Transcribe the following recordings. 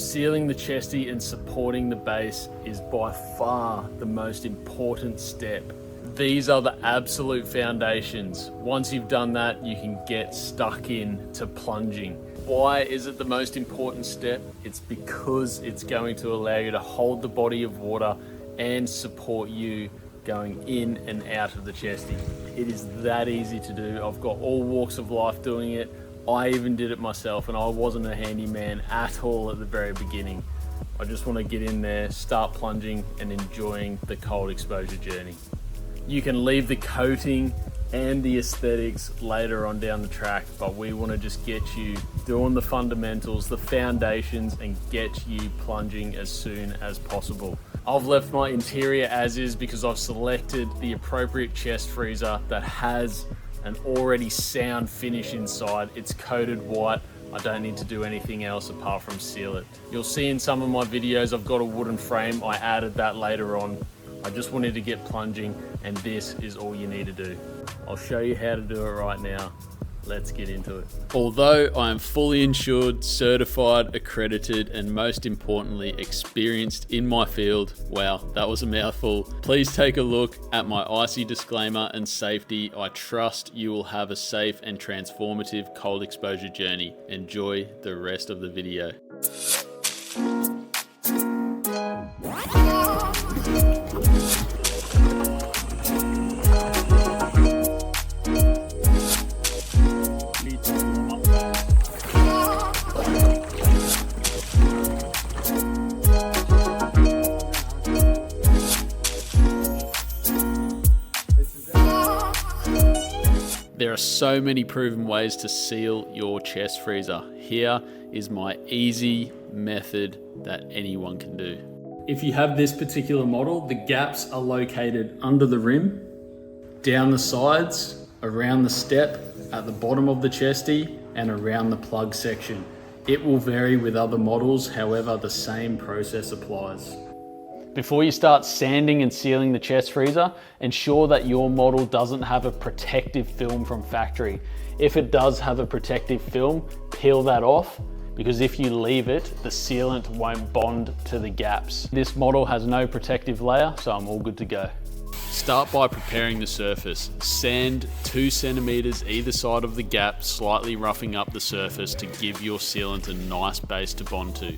Sealing the chesty and supporting the base is by far the most important step. These are the absolute foundations. Once you've done that, you can get stuck in to plunging. Why is it the most important step? It's because it's going to allow you to hold the body of water and support you going in and out of the chesty. It is that easy to do. I've got all walks of life doing it. I even did it myself, and I wasn't a handyman at all at the very beginning. I just want to get in there, start plunging and enjoying the cold exposure journey. You can leave the coating and the aesthetics later on down the track, but we want to just get you doing the fundamentals, the foundations, and get you plunging as soon as possible. I've left my interior as is because I've selected the appropriate chest freezer that has an already sound finish inside. It's coated white. I don't need to do anything else apart from seal it. You'll see in some of my videos I've got a wooden frame. I added that later on. I just wanted to get plunging, and this is all you need to do. I'll show you how to do it right now. Let's get into it. Although I am fully insured, certified, accredited, and most importantly, experienced in my field, wow, that was a mouthful. Please take a look at my icy disclaimer and safety. I trust you will have a safe and transformative cold exposure journey. Enjoy the rest of the video. There are so many proven ways to seal your chest freezer. Here is my easy method that anyone can do. If you have this particular model, the gaps are located under the rim, down the sides, around the step, at the bottom of the chesty, and around the plug section. It will vary with other models, however, the same process applies. Before you start sanding and sealing the chest freezer, ensure that your model doesn't have a protective film from factory. If it does have a protective film, peel that off, because if you leave it, the sealant won't bond to the gaps. This model has no protective layer, so I'm all good to go. Start by preparing the surface. Sand 2 centimeters either side of the gap, slightly roughing up the surface to give your sealant a nice base to bond to.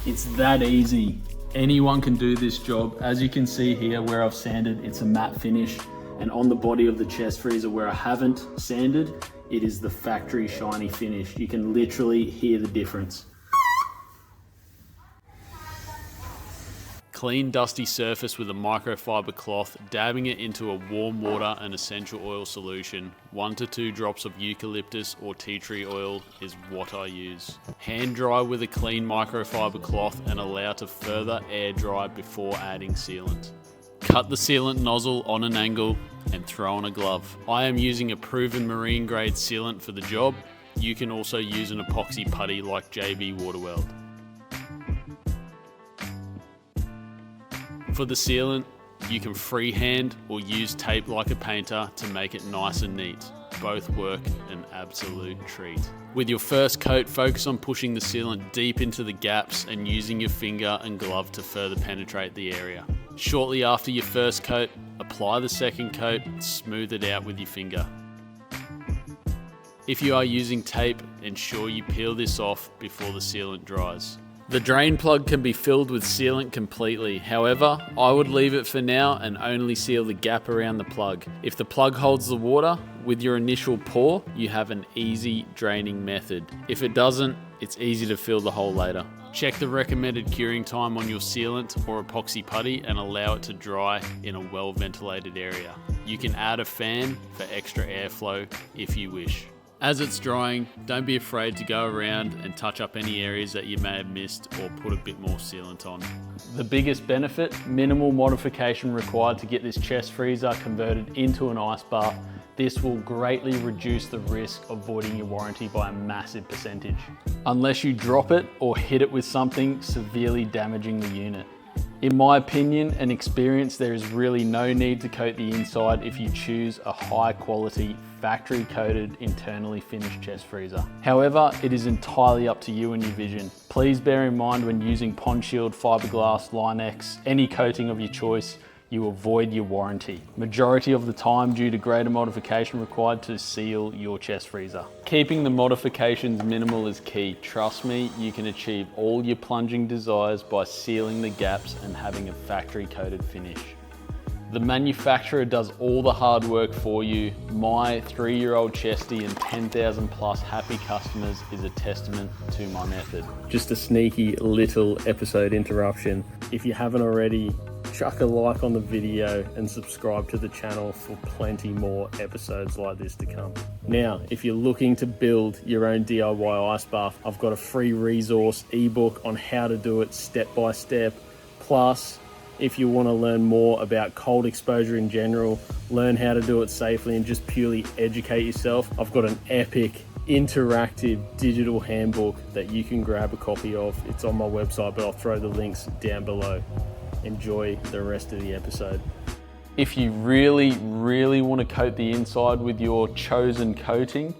It's that easy. Anyone can do this job. As you can see here where I've sanded, it's a matte finish, and on the body of the chest freezer where I haven't sanded, it is the factory shiny finish. You can literally hear the difference. Clean dusty surface with a microfiber cloth, dabbing it into a warm water and essential oil solution. 1 to 2 drops of eucalyptus or tea tree oil is what I use. Hand dry with a clean microfiber cloth and allow to further air dry before adding sealant. Cut the sealant nozzle on an angle and throw on a glove. I am using a proven marine grade sealant for the job. You can also use an epoxy putty like JB Waterweld. For the sealant, you can freehand or use tape like a painter to make it nice and neat. Both work an absolute treat. With your first coat, focus on pushing the sealant deep into the gaps and using your finger and glove to further penetrate the area. Shortly after your first coat, apply the second coat and smooth it out with your finger. If you are using tape, ensure you peel this off before the sealant dries. The drain plug can be filled with sealant completely. However, I would leave it for now and only seal the gap around the plug. If the plug holds the water, with your initial pour, you have an easy draining method. If it doesn't, it's easy to fill the hole later. Check the recommended curing time on your sealant or epoxy putty and allow it to dry in a well ventilated area. You can add a fan for extra airflow if you wish. As it's drying, don't be afraid to go around and touch up any areas that you may have missed or put a bit more sealant on. The biggest benefit, minimal modification required to get this chest freezer converted into an ice bath. This will greatly reduce the risk of voiding your warranty by a massive percentage, unless you drop it or hit it with something severely damaging the unit. In my opinion and experience, there is really no need to coat the inside if you choose a high quality factory coated, internally finished chest freezer. However, it is entirely up to you and your vision. Please bear in mind when using Pond Shield, fiberglass, Linex, any coating of your choice, you avoid your warranty. Majority of the time due to greater modification required to seal your chest freezer. Keeping the modifications minimal is key. Trust me, you can achieve all your plunging desires by sealing the gaps and having a factory coated finish. The manufacturer does all the hard work for you. My 3-year-old chesty and 10,000 plus happy customers is a testament to my method. Just a sneaky little episode interruption. If you haven't already, chuck a like on the video and subscribe to the channel for plenty more episodes like this to come. Now, if you're looking to build your own DIY ice bath, I've got a free resource ebook on how to do it step by step. Plus, if you want to learn more about cold exposure in general, learn how to do it safely and just purely educate yourself, I've got an epic interactive digital handbook that you can grab a copy of. It's on my website, but I'll throw the links down below. Enjoy the rest of the episode. If you really want to coat the inside with your chosen coating,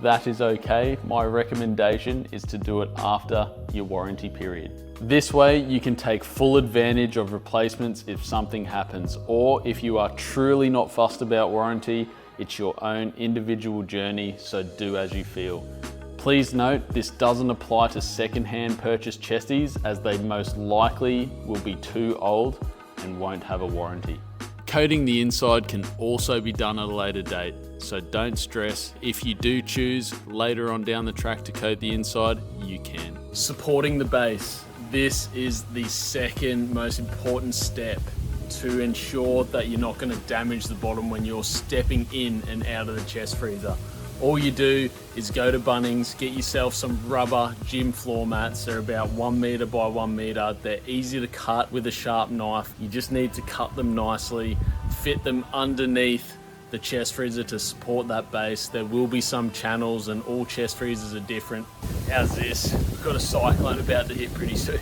that is okay. My recommendation is to do it after your warranty period. This way you can take full advantage of replacements if something happens, or if you are truly not fussed about warranty, it's your own individual journey, so do as you feel. Please note, this doesn't apply to second-hand purchased chesties, as they most likely will be too old and won't have a warranty. Coating the inside can also be done at a later date, so don't stress. If you do choose later on down the track to coat the inside, you can. Supporting the base. This is the second most important step to ensure that you're not going to damage the bottom when you're stepping in and out of the chest freezer. All you do is go to Bunnings, get yourself some rubber gym floor mats. They're about 1 meter by 1 meter. They're easy to cut with a sharp knife. You just need to cut them nicely, fit them underneath the chest freezer to support that base. There will be some channels and all chest freezers are different. How's this? We've got a cyclone about to hit pretty soon.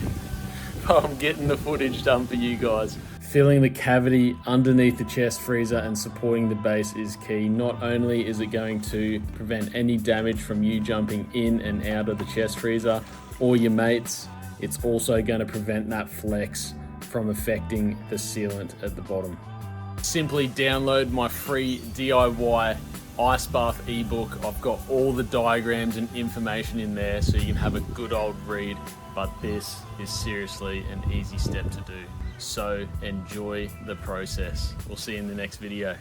But I'm getting the footage done for you guys. Filling the cavity underneath the chest freezer and supporting the base is key. Not only is it going to prevent any damage from you jumping in and out of the chest freezer or your mates, it's also going to prevent that flex from affecting the sealant at the bottom. Simply download my free DIY ice bath ebook. I've got all the diagrams and information in there so you can have a good old read, but this is seriously an easy step to do. So enjoy the process. We'll see you in the next video.